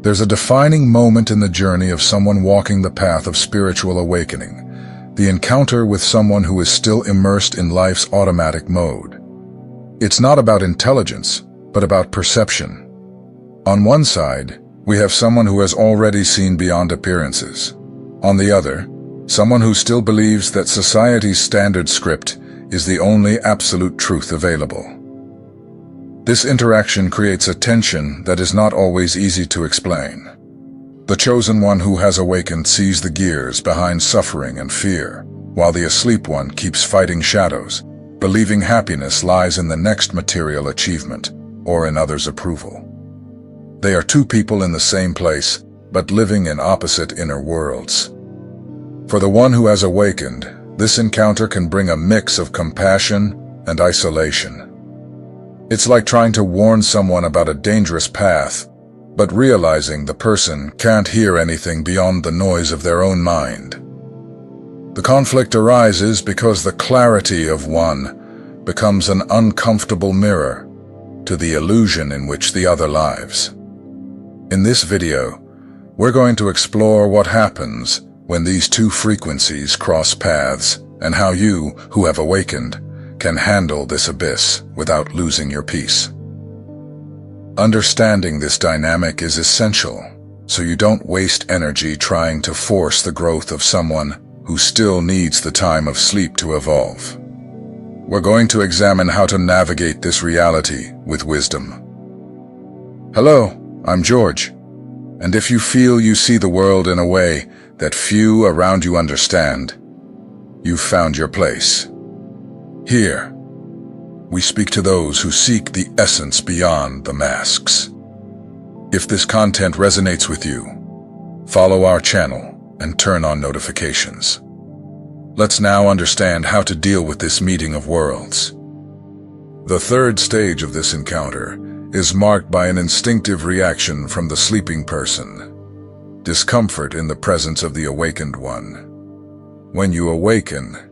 There's a defining moment in the journey of someone walking the path of spiritual awakening, the encounter with someone who is still immersed in life's automatic mode. It's not about intelligence, but about perception. On one side, we have someone who has already seen beyond appearances. On the other, someone who still believes that society's standard script is the only absolute truth available. This interaction creates a tension that is not always easy to explain. The chosen one who has awakened sees the gears behind suffering and fear, while the asleep one keeps fighting shadows, believing happiness lies in the next material achievement or in others' approval. They are two people in the same place, but living in opposite inner worlds. For the one who has awakened, this encounter can bring a mix of compassion and isolation. It's like trying to warn someone about a dangerous path, but realizing the person can't hear anything beyond the noise of their own mind. The conflict arises because the clarity of one becomes an uncomfortable mirror to the illusion in which the other lives. In this video, we're going to explore what happens when these two frequencies cross paths and how you, who have awakened, can handle this abyss without losing your peace. Understanding this dynamic is essential, so you don't waste energy trying to force the growth of someone who still needs the time of sleep to evolve. We're going to examine how to navigate this reality with wisdom. Hello, I'm George, and if you feel you see the world in a way that few around you understand, you've found your place. Here, we speak to those who seek the essence beyond the masks. If this content resonates with you, follow our channel and turn on notifications. Let's now understand how to deal with this meeting of worlds. The third stage of this encounter is marked by an instinctive reaction from the sleeping person, discomfort in the presence of the awakened one. When you awaken,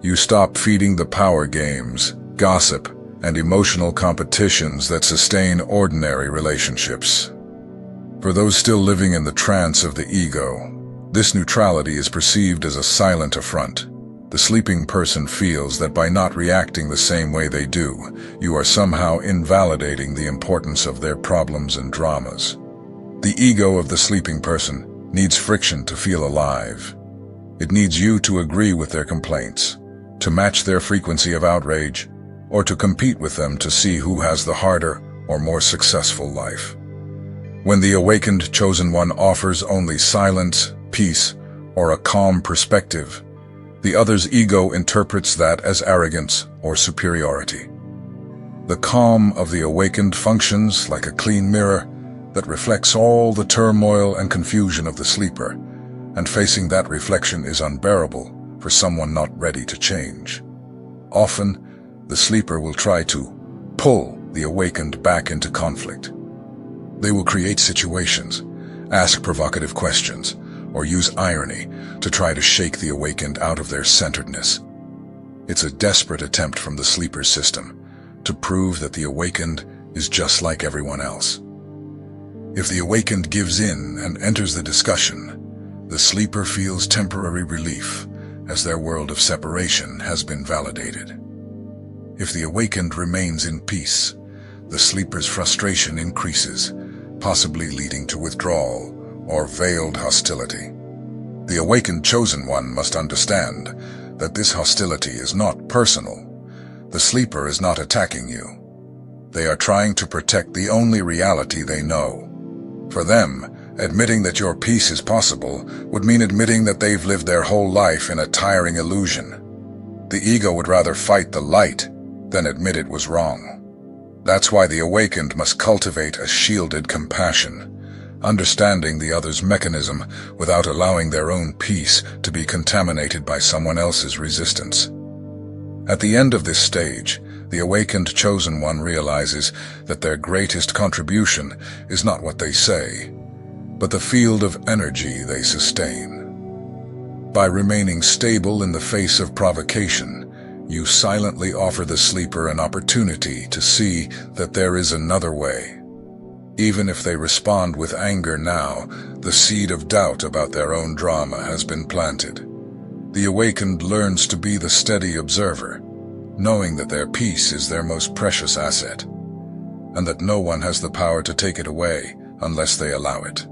you stop feeding the power games, gossip, and emotional competitions that sustain ordinary relationships. For those still living in the trance of the ego, this neutrality is perceived as a silent affront. The sleeping person feels that by not reacting the same way they do, you are somehow invalidating the importance of their problems and dramas. The ego of the sleeping person needs friction to feel alive. It needs you to agree with their complaints, to match their frequency of outrage, or to compete with them to see who has the harder or more successful life. When the awakened chosen one offers only silence, peace, or a calm perspective, the other's ego interprets that as arrogance or superiority. The calm of the awakened functions like a clean mirror that reflects all the turmoil and confusion of the sleeper, and facing that reflection is unbearable for someone not ready to change. Often, the sleeper will try to pull the awakened back into conflict. They will create situations, ask provocative questions, or use irony to try to shake the awakened out of their centeredness. It's a desperate attempt from the sleeper's system to prove that the awakened is just like everyone else. If the awakened gives in and enters the discussion, the sleeper feels temporary relief as their world of separation has been validated. If the awakened remains in peace, the sleeper's frustration increases, possibly leading to withdrawal or veiled hostility. The awakened chosen one must understand that this hostility is not personal. The sleeper is not attacking you. They are trying to protect the only reality they know. For them, admitting that your peace is possible would mean admitting that they've lived their whole life in a tiring illusion. The ego would rather fight the light than admit it was wrong. That's why the awakened must cultivate a shielded compassion, understanding the other's mechanism without allowing their own peace to be contaminated by someone else's resistance. At the end of this stage, the awakened chosen one realizes that their greatest contribution is not what they say, but the field of energy they sustain. By remaining stable in the face of provocation, you silently offer the sleeper an opportunity to see that there is another way. Even if they respond with anger now, the seed of doubt about their own drama has been planted. The awakened learns to be the steady observer, knowing that their peace is their most precious asset, and that no one has the power to take it away unless they allow it.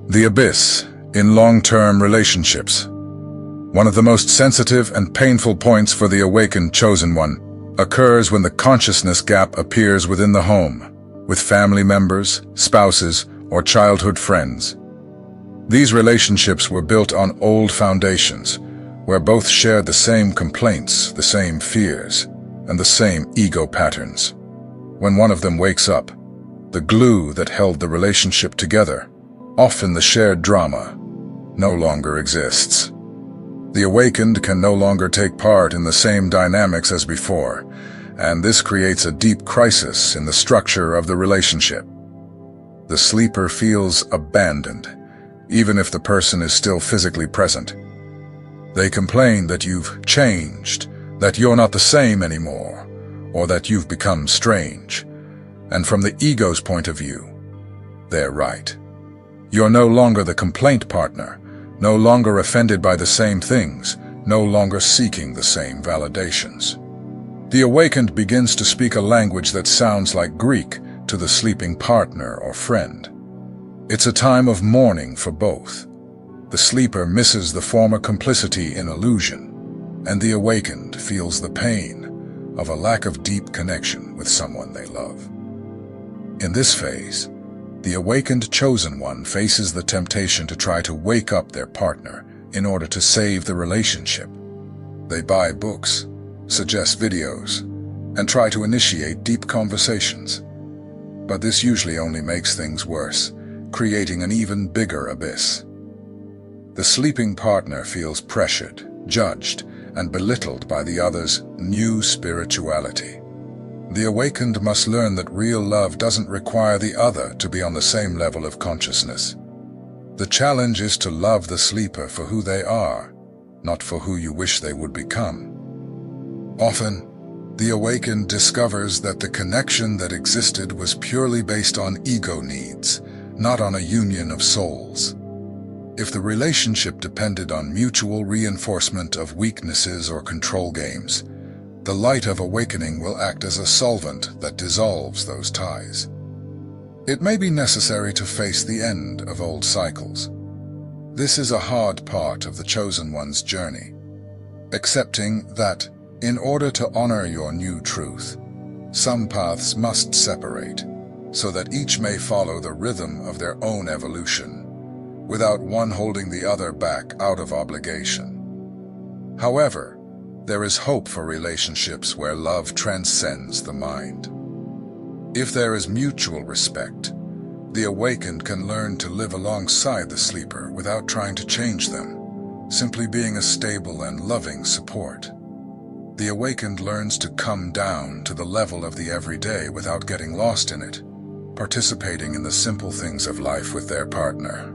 The abyss in long-term relationships. One of the most sensitive and painful points for the awakened chosen one occurs when the consciousness gap appears within the home, with family members, spouses, or childhood friends. These relationships were built on old foundations, where both shared the same complaints, the same fears, and the same ego patterns. When one of them wakes up, the glue that held the relationship together, often the shared drama, no longer exists. The awakened can no longer take part in the same dynamics as before, and this creates a deep crisis in the structure of the relationship. The sleeper feels abandoned, even if the person is still physically present. They complain that you've changed, that you're not the same anymore, or that you've become strange. And from the ego's point of view, they're right. You're no longer the complaint partner, no longer offended by the same things, no longer seeking the same validations. The awakened begins to speak a language that sounds like Greek to the sleeping partner or friend. It's a time of mourning for both. The sleeper misses the former complicity in illusion, and the awakened feels the pain of a lack of deep connection with someone they love. In this phase, the awakened chosen one faces the temptation to try to wake up their partner in order to save the relationship. They buy books, suggest videos, and try to initiate deep conversations. But this usually only makes things worse, creating an even bigger abyss. The sleeping partner feels pressured, judged, and belittled by the other's new spirituality. The awakened must learn that real love doesn't require the other to be on the same level of consciousness. The challenge is to love the sleeper for who they are, not for who you wish they would become. Often, the awakened discovers that the connection that existed was purely based on ego needs, not on a union of souls. If the relationship depended on mutual reinforcement of weaknesses or control games, the light of awakening will act as a solvent that dissolves those ties. It may be necessary to face the end of old cycles. This is a hard part of the chosen one's journey, accepting that, in order to honor your new truth, some paths must separate, so that each may follow the rhythm of their own evolution, without one holding the other back out of obligation. However, there is hope for relationships where love transcends the mind. If there is mutual respect, the awakened can learn to live alongside the sleeper without trying to change them, simply being a stable and loving support. The awakened learns to come down to the level of the everyday without getting lost in it, participating in the simple things of life with their partner,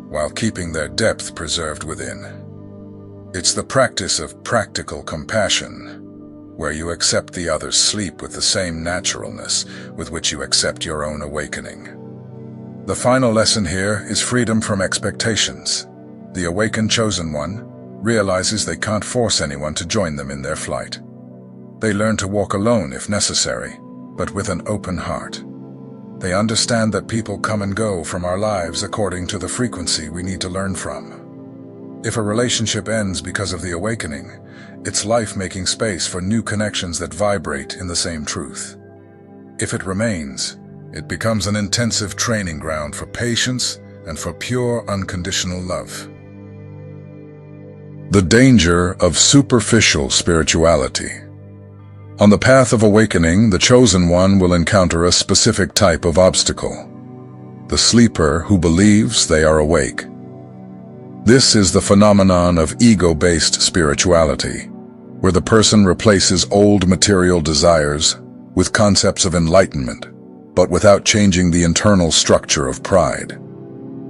while keeping their depth preserved within. It's the practice of practical compassion, where you accept the other's sleep with the same naturalness with which you accept your own awakening. The final lesson here is freedom from expectations. The awakened chosen one realizes they can't force anyone to join them in their flight. They learn to walk alone if necessary, but with an open heart. They understand that people come and go from our lives according to the frequency we need to learn from. If a relationship ends because of the awakening, it's life making space for new connections that vibrate in the same truth. If it remains, it becomes an intensive training ground for patience and for pure unconditional love. The danger of superficial spirituality. On the path of awakening, the chosen one will encounter a specific type of obstacle: the sleeper who believes they are awake. This is the phenomenon of ego-based spirituality, where the person replaces old material desires with concepts of enlightenment, but without changing the internal structure of pride.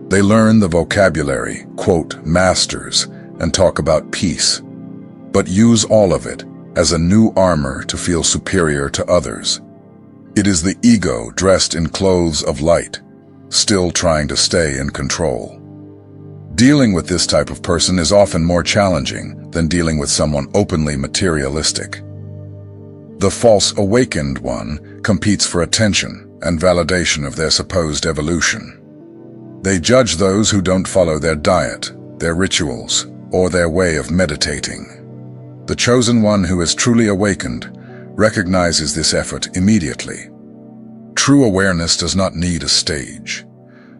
They learn the vocabulary, quote, masters, and talk about peace, but use all of it as a new armor to feel superior to others. It is the ego dressed in clothes of light, still trying to stay in control. Dealing with this type of person is often more challenging than dealing with someone openly materialistic. The false awakened one competes for attention and validation of their supposed evolution. They judge those who don't follow their diet, their rituals, or their way of meditating. The chosen one who is truly awakened recognizes this effort immediately. True awareness does not need a stage,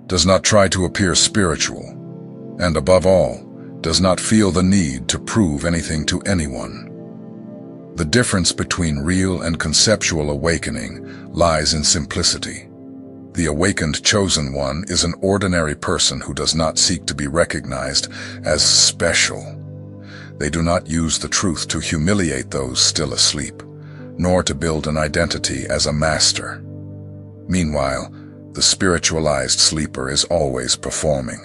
does not try to appear spiritual, and above all, does not feel the need to prove anything to anyone. The difference between real and conceptual awakening lies in simplicity. The awakened chosen one is an ordinary person who does not seek to be recognized as special. They do not use the truth to humiliate those still asleep, nor to build an identity as a master. Meanwhile, the spiritualized sleeper is always performing.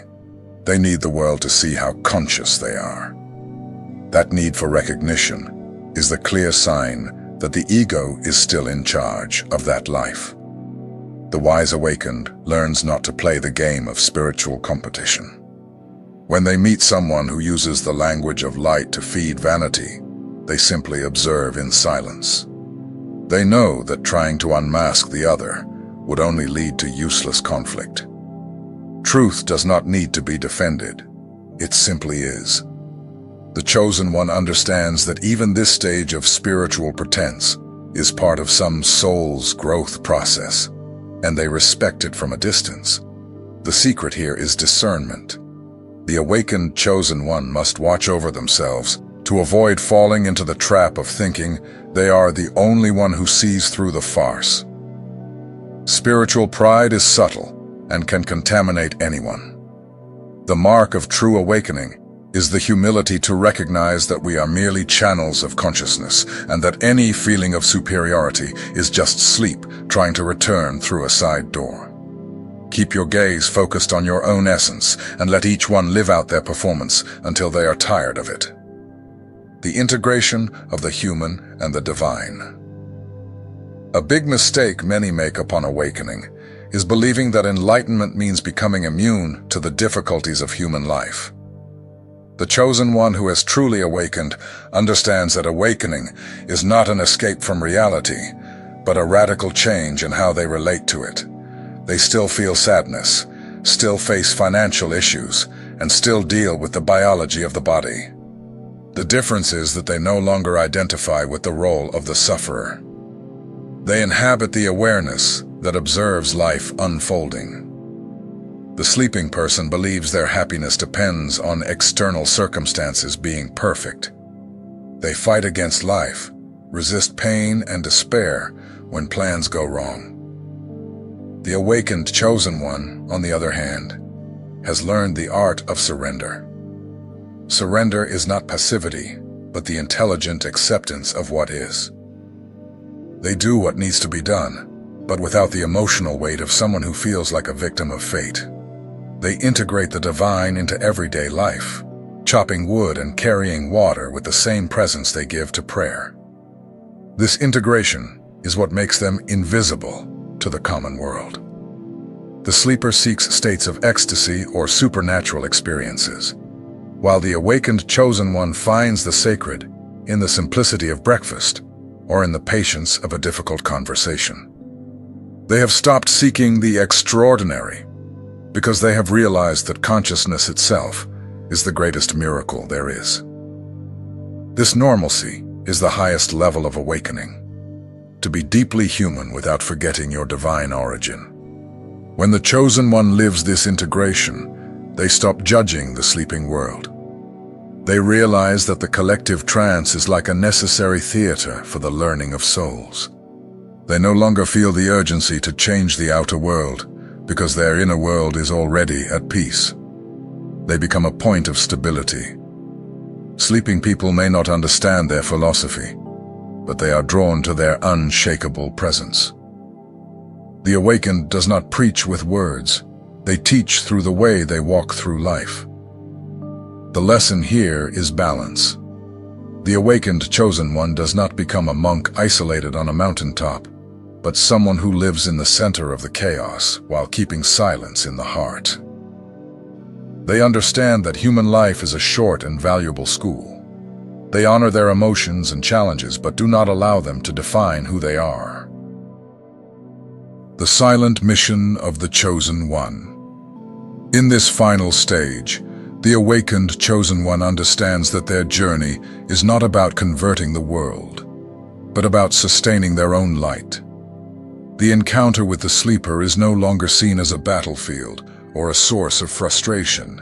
They need the world to see how conscious they are. That need for recognition is the clear sign that the ego is still in charge of that life. The wise awakened learns not to play the game of spiritual competition. When they meet someone who uses the language of light to feed vanity, they simply observe in silence. They know that trying to unmask the other would only lead to useless conflict. Truth does not need to be defended. It simply is. The chosen one understands that even this stage of spiritual pretense is part of some soul's growth process, and they respect it from a distance. The secret here is discernment. The awakened chosen one must watch over themselves to avoid falling into the trap of thinking they are the only one who sees through the farce. Spiritual pride is subtle and can contaminate anyone. The mark of true awakening is the humility to recognize that we are merely channels of consciousness and that any feeling of superiority is just sleep trying to return through a side door. Keep your gaze focused on your own essence and let each one live out their performance until they are tired of it. The integration of the human and the divine. A big mistake many make upon awakening is believing that enlightenment means becoming immune to the difficulties of human life. The chosen one who has truly awakened understands that awakening is not an escape from reality, but a radical change in how they relate to it. They still feel sadness, still face financial issues, and still deal with the biology of the body. The difference is that they no longer identify with the role of the sufferer. They inhabit the awareness that observes life unfolding. The sleeping person believes their happiness depends on external circumstances being perfect. They fight against life, resist pain and despair when plans go wrong. The awakened chosen one, on the other hand, has learned the art of surrender. Surrender is not passivity, but the intelligent acceptance of what is. They do what needs to be done, but without the emotional weight of someone who feels like a victim of fate. They integrate the divine into everyday life, chopping wood and carrying water with the same presence they give to prayer. This integration is what makes them invisible to the common world. The sleeper seeks states of ecstasy or supernatural experiences, while the awakened chosen one finds the sacred in the simplicity of breakfast or in the patience of a difficult conversation. They have stopped seeking the extraordinary because they have realized that consciousness itself is the greatest miracle there is. This normalcy is the highest level of awakening, to be deeply human without forgetting your divine origin. When the chosen one lives this integration, they stop judging the sleeping world. They realize that the collective trance is like a necessary theater for the learning of souls. They no longer feel the urgency to change the outer world because their inner world is already at peace. They become a point of stability. Sleeping people may not understand their philosophy, but they are drawn to their unshakable presence. The awakened does not preach with words. They teach through the way they walk through life. The lesson here is balance. The awakened chosen one does not become a monk isolated on a mountaintop. but someone who lives in the center of the chaos while keeping silence in the heart. They understand that human life is a short and valuable school. They honor their emotions and challenges, but do not allow them to define who they are. The silent mission of the Chosen One. In this final stage, the awakened Chosen One understands that their journey is not about converting the world, but about sustaining their own light. The encounter with the sleeper is no longer seen as a battlefield or a source of frustration,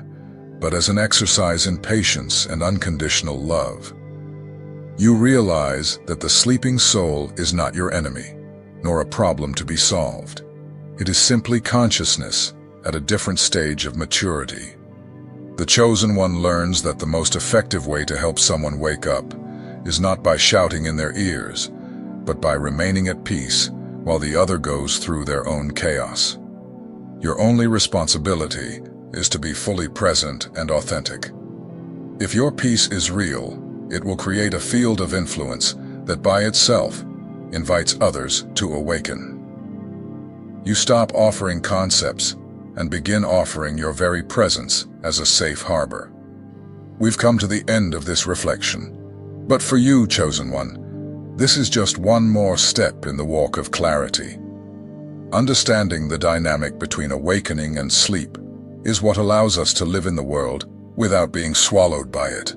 but as an exercise in patience and unconditional love. You realize that the sleeping soul is not your enemy, nor a problem to be solved. It is simply consciousness at a different stage of maturity. The Chosen One learns that the most effective way to help someone wake up is not by shouting in their ears, but by remaining at peace while the other goes through their own chaos. Your only responsibility is to be fully present and authentic. If your peace is real, it will create a field of influence that by itself invites others to awaken. You stop offering concepts and begin offering your very presence as a safe harbor. We've come to the end of this reflection. But for you, Chosen One, this is just one more step in the walk of clarity. Understanding the dynamic between awakening and sleep is what allows us to live in the world without being swallowed by it.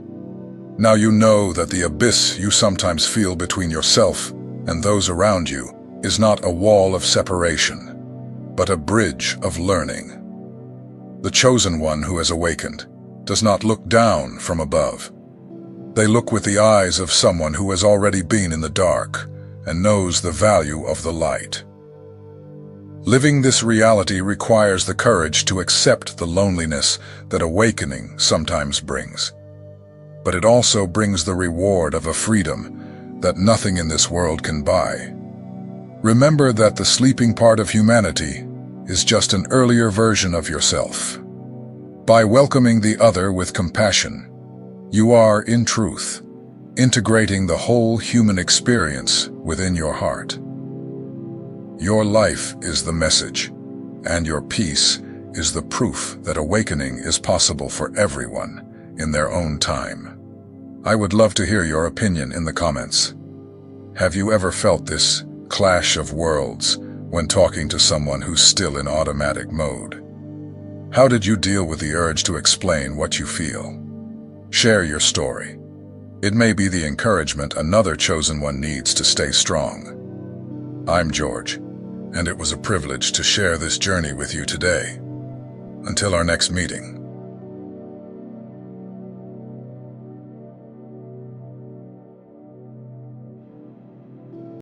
Now you know that the abyss you sometimes feel between yourself and those around you is not a wall of separation, but a bridge of learning. The Chosen One who has awakened does not look down from above. They look with the eyes of someone who has already been in the dark and knows the value of the light. Living this reality requires the courage to accept the loneliness that awakening sometimes brings. But it also brings the reward of a freedom that nothing in this world can buy. Remember that the sleeping part of humanity is just an earlier version of yourself. By welcoming the other with compassion, you are, in truth, integrating the whole human experience within your heart. Your life is the message, and your peace is the proof that awakening is possible for everyone in their own time. I would love to hear your opinion in the comments. Have you ever felt this clash of worlds when talking to someone who's still in automatic mode? How did you deal with the urge to explain what you feel? Share your story. It may be the encouragement another Chosen One needs to stay strong. I'm George, and it was a privilege to share this journey with you today. Until our next meeting.